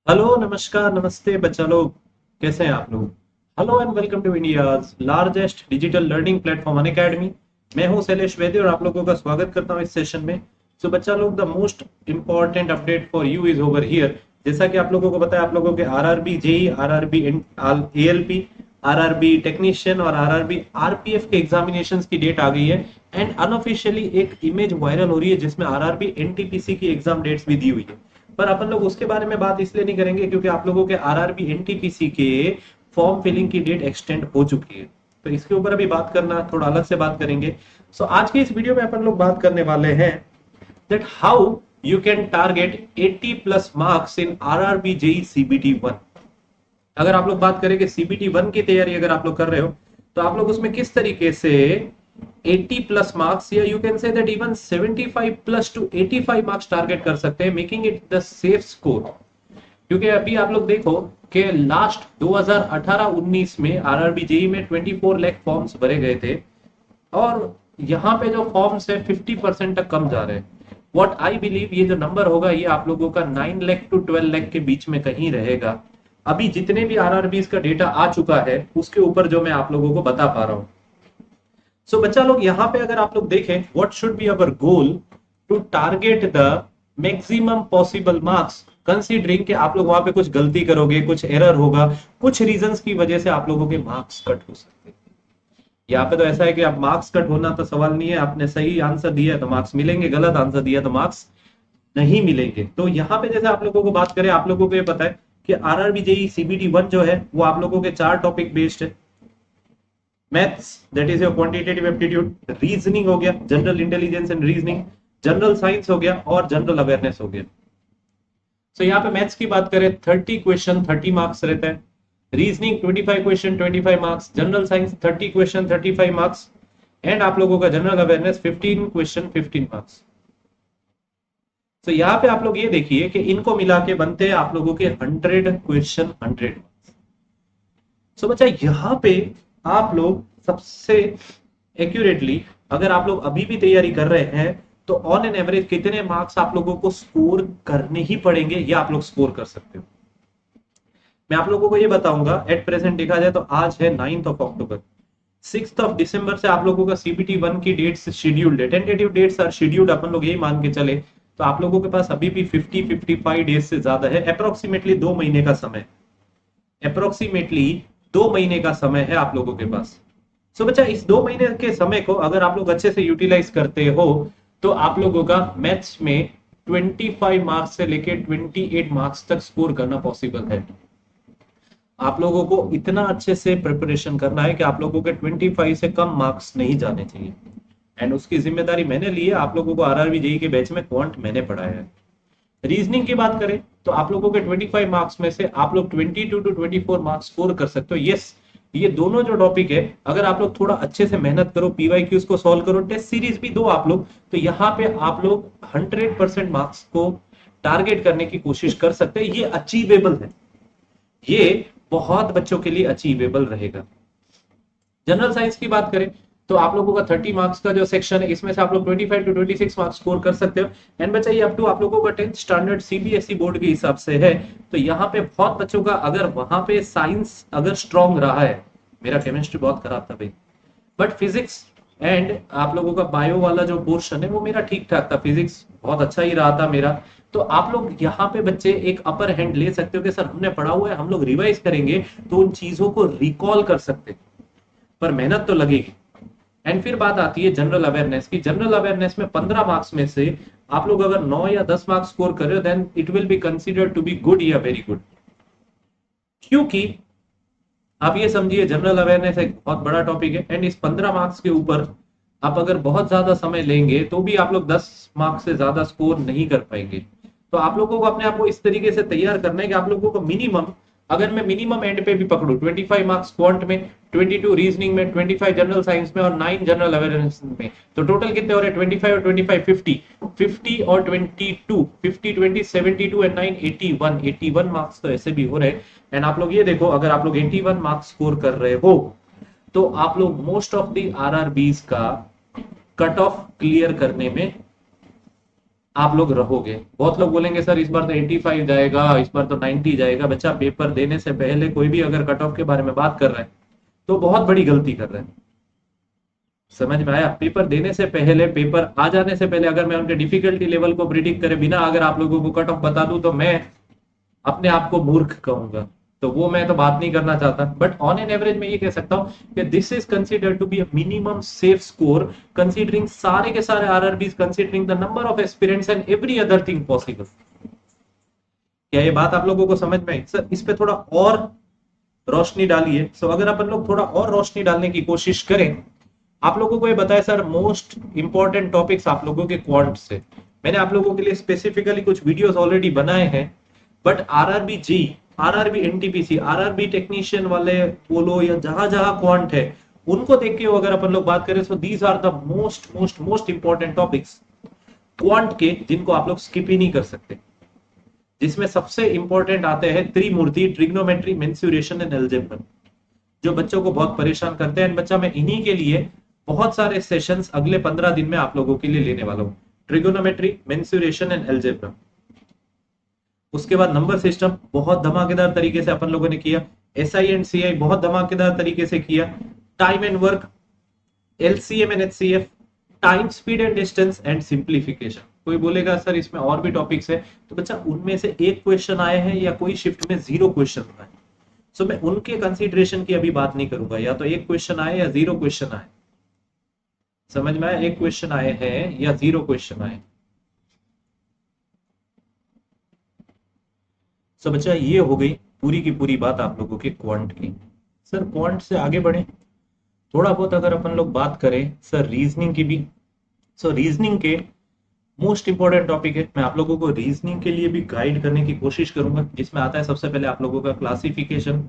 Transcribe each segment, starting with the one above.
Hello नमस्कार नमस्ते बच्चा लोग। कैसे हैं आप लोग। Hello and welcome to India's largest digital learning platform Unacademy. मैं हूं शैलेश वैद्य और आप लोगों का स्वागत करता हूं इस सेशन में। सो बच्चा लोग, the most important update for you is over here. जैसा कि आप लोगों को पता है, आप लोगों के RRB JE, RRB ALP, RRB technician और आरआरबी आरपीएफ के एग्जामिनेशन की डेट आ गई है। एंड अनऑफिशियली एक इमेज वायरल हो रही है जिसमें आरआरबी एनटीपीसी की एग्जाम डेट्स भी दी हुई है। पर अपन लोग उसके बारे में बात इसलिए नहीं करेंगे क्योंकि आप लोगों के आरआरबी एनटीपीसी के फॉर्म फिलिंग की डेट एक्सटेंड हो चुकी है। तो इसके ऊपर अभी बात करना, थोड़ा अलग से बात करेंगे। सो आज की इस वीडियो में अपन लोग बात करने वाले हैं that how you can target 80 plus marks in RRB JE CBT 1। अगर आप लोग बात करें कि सीबीटी 1 की तैयारी अगर आप लोग कर रहे हो तो आप लोग उसमें किस तरीके से 80 प्लस मार्क्स या you can say that even 75 plus two 85 marks target कर सकते हैं, making it the safe score. क्योंकि अभी आप लोग देखो कि लास्ट 2018-19 में आरआरबी जेई में 24 लाख फॉर्म्स भरे गए थे और यहाँ पे जो फॉर्म्स है 50% तक कम जा रहे हैं। व्हाट आई बिलीव ये जो नंबर होगा ये आप लोगों का 9 लाख टू 12 लाख के बीच में कहीं रहेगा। अभी जितने भी आरआरबीज का डेटा आ चुका है उसके ऊपर जो मैं आप लोगों को बता पा रहा हूँ। सो बच्चा लोग, यहाँ पे अगर आप लोग देखें what should be our goal to target the maximum possible marks, considering कि आप लोग वहां पे कुछ गलती करोगे, कुछ एरर होगा, कुछ रीजंस की वजह से आप लोगों के मार्क्स कट हो सकते हैं। यहाँ पे तो ऐसा है कि आप मार्क्स कट होना तो सवाल नहीं है, आपने सही आंसर दिया है तो मार्क्स मिलेंगे, गलत आंसर दिया तो मार्क्स नहीं मिलेंगे। तो यहाँ पे जैसे आप लोगों को बात करें, आप लोगों को ये पता है कि आरआरबी जेई सीबीटी 1 जो है वो आप लोगों के 4 टॉपिक बेस्ड है। Maths, that is your quantitative aptitude, reasoning हो गया, general intelligence and reasoning, general science हो गया और जनरल अवेयरनेस हो गया। सो यहाँ पे मैथ्स की बात करें 30 क्वेश्चन 30 मार्क्स रहता है, reasoning 25 question 25 marks, general science 30 question 35 marks and आप लोगों का जनरल अवेयरनेस 15 क्वेश्चन 15 मार्क्स। तो यहाँ पे आप लोग ये देखिए कि इनको मिला के बनते हैं आप लोगों के 100 क्वेश्चन 100 मार्क्स। सो बच्चा यहाँ पे आप लोग सबसे एक्यूरेटली, अगर आप लोग अभी भी तैयारी कर रहे हैं तो ऑन एन एवरेज कितने मार्क्स आप लोगों को स्कोर करने ही पड़ेंगे या आप लोग स्कोर कर सकते हो। मैं आप लोगों को ये बताऊंगा। एट प्रेजेंट देखा जाए तो आज है 9th of October, 6th of December से आप लोगों का सीबीटी 1 की डेट्स शेड्यूल्ड है, टेंटेटिव डेट्स आर शेड्यूल्ड, अपन लोग यही मान के चले तो आप लोगों के पास अभी भी 50-55 डेज से ज्यादा है, अप्रोक्सीमेटली 2 महीने का समय, अप्रोक्सीमेटली 2 महीने का समय है आप लोगों के पास। सो बच्चा, इस 2 महीने के समय को अगर आप लोग अच्छे से यूटिलाइज करते हो तो आप लोगों का मैथ्स में 25 मार्क्स से लेके 28 मार्क्स तक स्कोर करना पॉसिबल है। आप लोगों को इतना अच्छे से प्रिपरेशन करना है कि आप लोगों के 25 से कम मार्क्स नहीं जाने चाहिए। एंड उसकी जिम्मेदारी मैंने ली है, आप लोगों को आरआरबी जेई के बैच में क्वांट मैंने पढ़ाया है। रीजनिंग की बात करें तो आप लोगों के 25 मार्क्स में से आप लोग 22 टू 24 मार्क्स स्कोर कर सकते हो। यस, ये दोनों जो टॉपिक है अगर आप लोग थोड़ा अच्छे से मेहनत करो, पीवाईक्यूज को सॉल्व करो, टेस्ट सीरीज भी दो आप लोग, तो यहाँ पे आप लोग 100% मार्क्स को टारगेट करने की कोशिश कर सकते हैं। ये अचीवेबल है, ये बहुत बच्चों के लिए अचीवेबल रहेगा। जनरल साइंस की बात करें तो आप लोगों का 30 मार्क्स का जो सेक्शन है इसमें से आप लोग 25 टू 26 मार्क्स स्कोर कर सकते हो। एंड बच्चा, ये अप टू आप लोगों का 10th स्टैंडर्ड सीबीएसई बोर्ड के हिसाब से है। तो यहाँ पे बहुत बच्चों का अगर वहां पे साइंस अगर स्ट्रॉन्ग रहा है, मेरा केमिस्ट्री बहुत खराब था भाई, बट फिजिक्स एंड आप लोगों का बायो वाला जो पोर्शन है वो मेरा ठीक ठाक था, फिजिक्स बहुत अच्छा ही रहा था मेरा। तो आप लोग यहाँ पे बच्चे एक अपर हैंड ले सकते हो कि सर हमने पढ़ा हुआ है, हम लोग रिवाइज करेंगे तो उन चीजों को रिकॉल कर सकते हैं, पर मेहनत तो लगेगी। एंड फिर बात आती है जनरल अवेयरनेस की। जनरल अवेयरनेस में 15 मार्क्स में से आप लोग अगर 9 या 10 मार्क्स स्कोर कर रहे हो then it will be considered to be good या वेरी गुड। क्योंकि आप ये समझिए जनरल अवेयरनेस एक बहुत बड़ा टॉपिक है एंड इस 15 मार्क्स के ऊपर आप अगर बहुत ज्यादा समय लेंगे तो भी आप लोग 10 मार्क्स से ज्यादा स्कोर नहीं कर पाएंगे। तो आप लोगों को अपने आप को इस तरीके से तैयार करना है कि आप लोगों को मिनिमम, अगर मैं मिनिमम एंड पे भी पकड़ू 25 मार्क्स क्वांट में, 22 रीजनिंग में, 25 जनरल साइंस में और 9 जनरल अवेयरनेस में, तो टोटल कितने हो रहे हैं 25 और 25 50, 50 और 22, 50 20 72 एंड 9 81, 81 मार्क्स तो ऐसे भी हो रहे हैं। एंड आप लोग ये देखो, अगर आप लोग 81 मार्क्स स्कोर कर रहे हो तो आप लोग मोस्ट ऑफ द आरआरबीज का कट ऑफ क्लियर करने में आप लोग रहोगे। बहुत लोग बोलेंगे सर इस बार तो 85 जाएगा, इस बार तो 90 जाएगा। बच्चा पेपर देने से पहले कोई भी अगर कट ऑफ के बारे में बात कर रहा है तो बहुत बड़ी गलती कर रहा है। समझ में आया? पेपर देने से पहले, पेपर आ जाने से पहले अगर मैं उनके डिफिकल्टी लेवल को प्रिडिक्ट करे बिना अगर आप लोगों को कट ऑफ बता दूं तो मैं अपने आप को मूर्ख कहूंगा। तो वो मैं तो बात नहीं करना चाहता, बट ऑन एन एवरेज मैं ये कह सकता हूं कि this is considered to be a minimum safe score, considering सारे के सारे RRBs, considering the number of aspirants and every other thing possible. क्या ये बात आप लोगों को समझ में आई? सर इस पे थोड़ा और रोशनी डालिए। सो अगर अपन लोग थोड़ा और रोशनी डालने की कोशिश करें, आप लोगों को ये बताया सर मोस्ट इंपॉर्टेंट टॉपिक्स आप लोगों के क्वांट से। मैंने आप लोगों के लिए स्पेसिफिकली कुछ वीडियोस ऑलरेडी बनाए हैं, but RRB G, RRB NTPC, RRB technician वाले बोलो या जहां जहां क्वांट है, उनको देख के अगर अपन लोग बात करें so these are the most most most important topics quant के, जिनको आप लोग स्किप ही नहीं कर सकते। जिसमें सबसे इंपॉर्टेंट आते हैं त्रिमूर्ति, ट्रिग्नोमेट्री, मेंसुरेशन एंड अलजेब्रा, जो बच्चों को बहुत परेशान करते हैं। बच्चा मैं इन्हीं के लिए बहुत सारे सेशंस अगले 15 दिन में आप लोगों के लिए लेने वाला हूँ। Trigonometry, mensuration and algebra. उसके बाद नंबर सिस्टम बहुत धमाकेदार तरीके से अपन लोगों ने किया। एसआई एंड सीआई बहुत धमाकेदार तरीके से किया। Time and work, LCM and HCF, time speed and distance and simplification. कोई बोलेगा सर इसमें और भी टॉपिक्स है, तो बच्चा उनमें से एक क्वेश्चन आए हैं या कोई शिफ्ट में 0 क्वेश्चन आए, सो मैं उनके कंसीडरेशन की अभी बात नहीं करूंगा। या तो एक क्वेश्चन आए या 0 क्वेश्चन आए। समझ में आया? एक क्वेश्चन आए हैं या 0 क्वेश्चन आए। सो बच्चा ये हो गई पूरी की पूरी बात आप लोगों के क्वांट की। सर क्वांट से आगे बढ़े, थोड़ा बहुत अगर अपन लोग बात करें सर रीजनिंग की भी। सो रीजनिंग के मोस्ट इंपॉर्टेंट टॉपिक है, मैं आप लोगों को रीजनिंग के लिए भी गाइड करने की कोशिश करूंगा, जिसमें आता है सबसे पहले आप लोगों का क्लासिफिकेशन,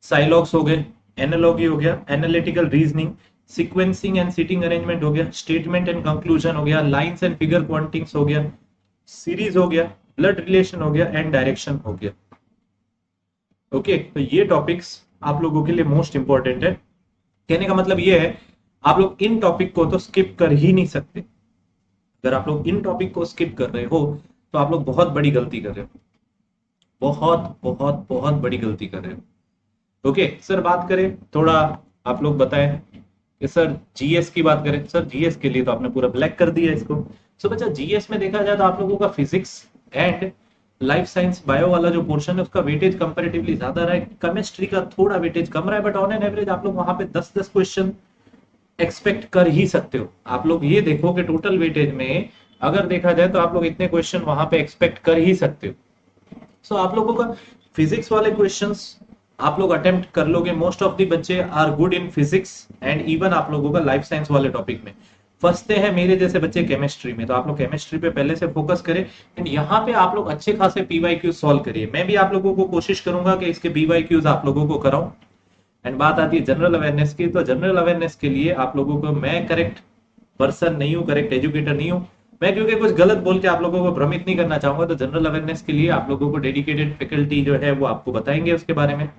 साइलॉग्स हो गए, एनालॉगी हो गया, analytical reasoning, sequencing and seating arrangement हो गया, स्टेटमेंट एंड कंक्लूजन हो गया, लाइंस एंड फिगर क्वांटिंग्स हो गया, सीरीज हो गया, ब्लड रिलेशन हो गया एंड डायरेक्शन हो गया। ओके, तो ये टॉपिक्स आप लोगों के लिए मोस्ट इंपॉर्टेंट है। कहने का मतलब ये है आप लोग इन टॉपिक को तो स्किप कर ही नहीं सकते। अगर आप लोग इन टॉपिक को स्किप कर रहे हो तो आप लोग बहुत बड़ी गलती कर रहे हो, बहुत बहुत बहुत बड़ी गलती कर रहे हो। ओके सर, बात करें थोड़ा, आप लोग बताएं कि सर जीएस की बात करें। सर जीएस के लिए तो आपने पूरा ब्लैक कर दिया इसको। सो बच्चा जीएस में देखा जाए तो आप लोगों का physics and life science bio वाला जो पोर्शन है उसका वेटेज कंपैरेटिवली ज्यादा रहा है। केमिस्ट्री का थोड़ा वेटेज कम रहा है, बट ऑन एन एवरेज आप लोग वहां पे 10-10 क्वेश्चन एक्सपेक्ट कर ही सकते हो। आप लोग ये देखो कि टोटल वेटेज में अगर देखा जाए तो आप लोग इतने क्वेश्चन वहां पे एक्सपेक्ट कर ही सकते हो। सो आप लोगों का फिजिक्स वाले क्वेश्चंस आप लोग अटेम्प्ट कर लोगे। मोस्ट ऑफ द बच्चे are good in physics and even आप लोगों का लाइफ साइंस वाले टॉपिक में फंसते हैं मेरे जैसे बच्चे केमिस्ट्री में, तो आप लोग केमिस्ट्री पे पहले से फोकस करें एंड यहाँ पे आप लोग अच्छे खासे पीवाईक्यू सॉल्व करिए। मैं भी आप लोगों को कोशिश करूंगा कि इसके पीवाईक्यूज आप लोगों को कराऊं। एंड बात आती है जनरल अवेयरनेस की, तो जनरल अवेयरनेस के लिए आप लोगों को मैं करेक्ट पर्सन नहीं हूँ, करेक्ट एजुकेटर नहीं हूँ मैं, क्योंकि कुछ गलत बोल के आप लोगों को भ्रमित नहीं करना चाहूंगा। तो जनरल अवेयरनेस के लिए आप लोगों को डेडिकेटेड फैकल्टी जो है वो आपको बताएंगे उसके बारे में।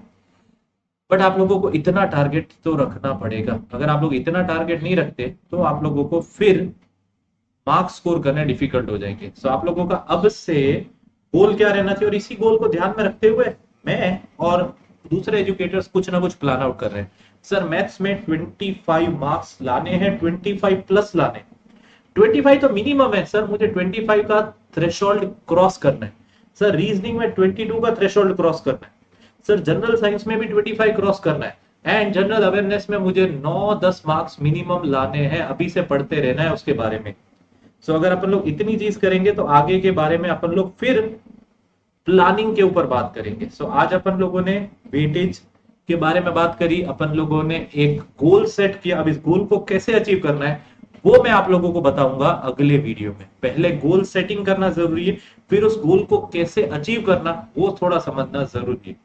बट आप लोगों को इतना टारगेट तो रखना पड़ेगा। अगर आप लोग इतना टारगेट नहीं रखते तो आप लोगों को फिर मार्क्स स्कोर करने डिफिकल्ट हो जाएंगे। सो आप लोगों का अब से गोल क्या रहना चाहिए, और इसी गोल को ध्यान में रखते हुए मैं और दूसरे एजुकेटर्स कुछ ना कुछ प्लान आउट कर रहे हैं। सर मैथ्स में 25 मार्क्स लाने हैं, 25 प्लस लाने। 25 तो मिनिमम है सर, मुझे 25 का थ्रेशोल्ड क्रॉस करना है। सर रीजनिंग में 22 का थ्रेशोल्ड क्रॉस करना है। सर जनरल साइंस में भी 25 क्रॉस करना है। एंड जनरल अवेयरनेस में मुझे 9-10 मार्क्स मिनिमम लाने हैं, अभी से पढ़ते रहना है उसके बारे में। सो अगर अपन लोग इतनी चीज करेंगे तो आगे के बारे में अपन लोग फिर प्लानिंग के ऊपर बात करेंगे। सो आज अपन लोगों ने वेटेज के बारे में बात करी, अपन लोगों ने एक गोल सेट किया। अब इस गोल को कैसे अचीव करना है वो मैं आप लोगों को बताऊंगा अगले वीडियो में। पहले गोल सेटिंग करना जरूरी है, फिर उस गोल को कैसे अचीव करना वो थोड़ा समझना जरूरी है।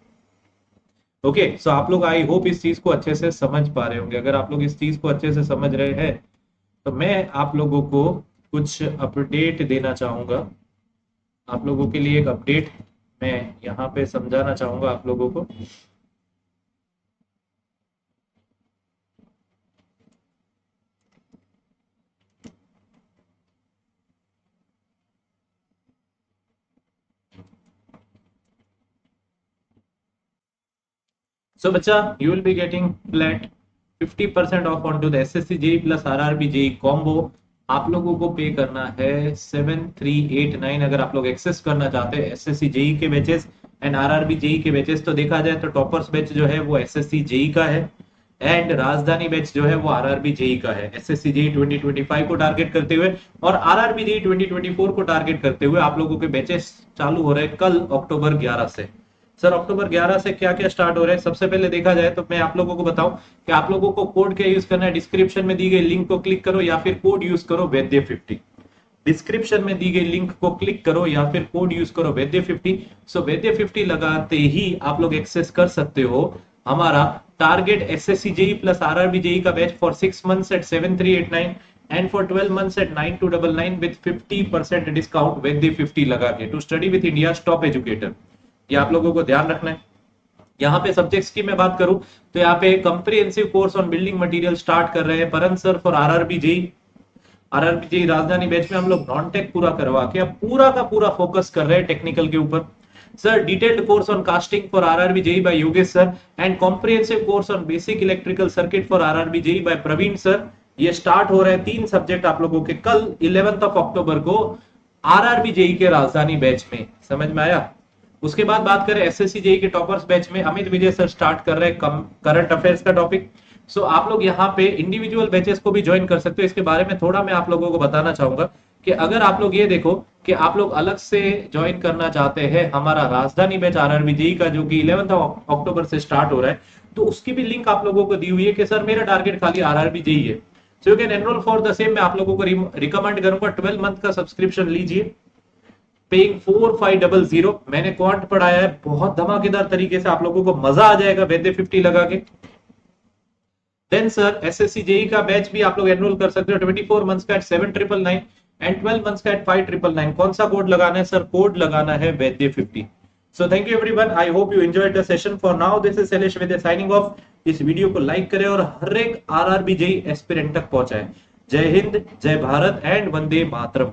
ओके सो आप लोग आई होप इस चीज को अच्छे से समझ पा रहे होंगे। अगर आप लोग इस चीज को अच्छे से समझ रहे हैं तो मैं आप लोगों को कुछ अपडेट देना चाहूंगा। आप लोगों के लिए एक अपडेट मैं यहाँ पे समझाना चाहूंगा आप लोगों को। सो बच्चा, you will be getting flat 50% off on to the SSC JE plus RRB JE combo. आप लोगों को पे करना है 7389 अगर आप लोग एक्सेस करना चाहते हैं एसएससी जेई के बैचेस एंड आरआरबी जेई के बैचेस। तो देखा जाए तो टॉपर्स बैच जो है वो एसएससी जेई का है एंड राजधानी बैच जो है वो आरआरबी जेई का है। एसएससी जेई 2025 को टारगेट करते हुए और आरआरबी जेई 2024 को टारगेट करते हुए आप लोगों के बैचेस चालू हो रहे हैं कल अक्टूबर 11 से। सर अक्टूबर 11 से क्या क्या स्टार्ट हो रहा है? सबसे पहले देखा जाए तो मैं आप लोगों को बताऊं कि आप लोगों को कोड क्या यूज करना है। डिस्क्रिप्शन में दी गई लिंक को क्लिक करो या फिर कोड यूज करो वैद्य 50। डिस्क्रिप्शन में दी गई लिंक को क्लिक करो या फिर कोड यूज करो वैद्य 50। सो वैद्य 50 लगाते ही आप लोग एक्सेस कर सकते हो हमारा target SSC JE plus RRB JE का batch for 6 months at 7389 and for 12 months at 9299 with 50% discount वैद्य 50 लगा के to study with India top educator. ये आप लोगों को ध्यान रखना है। यहाँ पे सब्जेक्ट्स की मैं बात करूं तो यहाँ पे comprehensive course on building material start कर रहे हैं परन sir for RRB JEE. RRB JE राजधानी बैच में हम लोग नॉन टेक पूरा करवा के अब पूरा का पूरा फोकस कर रहे हैं टेक्निकल के ऊपर। Sir detailed course on costing for RRB JE by Yogesh sir and comprehensive course on basic electrical circuit for RRB JE by Praveen sir. ये स्टार्ट हो रहे हैं 3 सब्जेक्ट आप लोगों के कल 11 अक्टूबर को आरआरबी जेई के राजधानी बैच में। समझ में आया? उसके बाद बात करें एसएससी जेई के टॉपर्स बैच में अमित विजय सर स्टार्ट कर रहे हैं करंट अफेयर्स का टॉपिक। सो आप लोग यहाँ पे इंडिविजुअल बैचेस को भी ज्वाइन कर सकते हो। इसके बारे में थोड़ा मैं आप लोगों को बताना चाहूंगा कि अगर आप लोग ये देखो कि आप लोग अलग से ज्वाइन करना चाहते हैं हमारा राजधानी बैच आरआरबी जेई का जो कि 11 अक्टूबर से स्टार्ट हो रहा है, तो उसकी भी लिंक आप लोगों को दी हुई है कि सर मेरा टारगेट खाली आरआरबी जेई है। So you can enrol for the same. मैं आप लोगों को रिकमेंड करूंगा 12 मंथ का सब्सक्रिप्शन लीजिए पेइंग 4500। मैंने क्वांट पढ़ाया है बहुत धमाकेदार तरीके से, आप लोगों को मजा आ जाएगा वैद्य 50 लगा के। देन सर एसएससी जेई का बैच भी आप लोग एनरोल कर सकते हो 24 मंथ्स का एट 7999 एंड 12 मंथ्स का एट 5999। कौन सा कोड लगाना है सर? कोड लगाना है वैद्य 50। So thank you everyone, I hope you enjoyed the session. For now this is Shailesh Vaidya signing off. इस वीडियो को लाइक करें और हर एक आरआरबी जेई एस्पिरेंट तक पहुंचाएं। जय हिंद, जय भारत एंड वंदे मातरम।